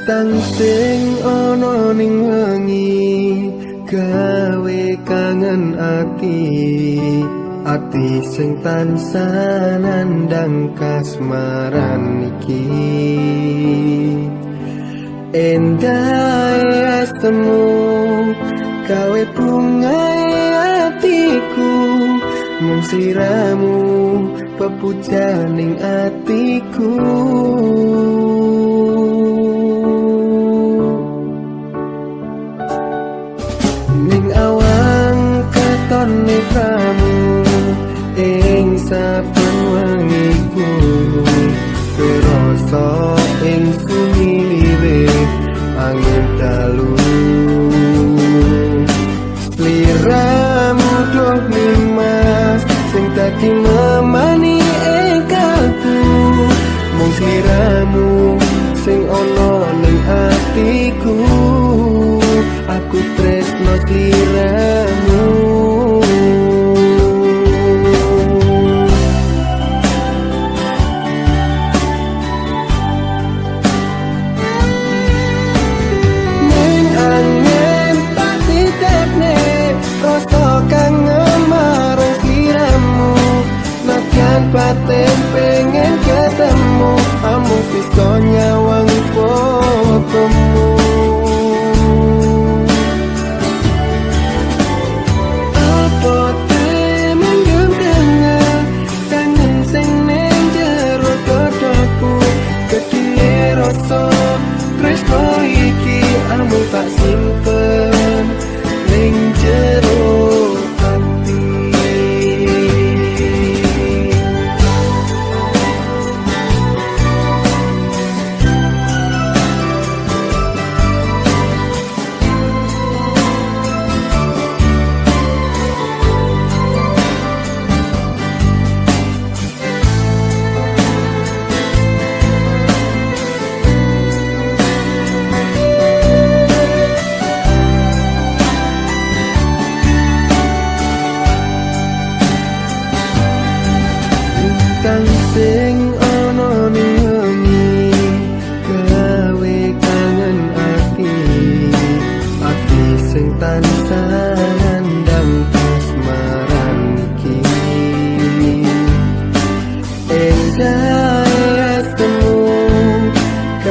Bintang sing ana ning wengi gawe kangen ati sing tansah nandang kasmaran iki. Endah asemu gawe bungai atiku, mung siramu pepujaning atiku. Ning awang ketone kamu ing saben wengiku, terasa ing sumile angin dalu. Liramu dok limas sing dadi memani ing kalbu, mung sliramu sing ana ning atiku. Aku tresno sliramu. Ning angin tak titipne rasa kangen marang sliramu. Najan batin pengen ketemu, amung bisa nyawang fotomu. Tresno iki amung tak simpen ning jero ati. Bintang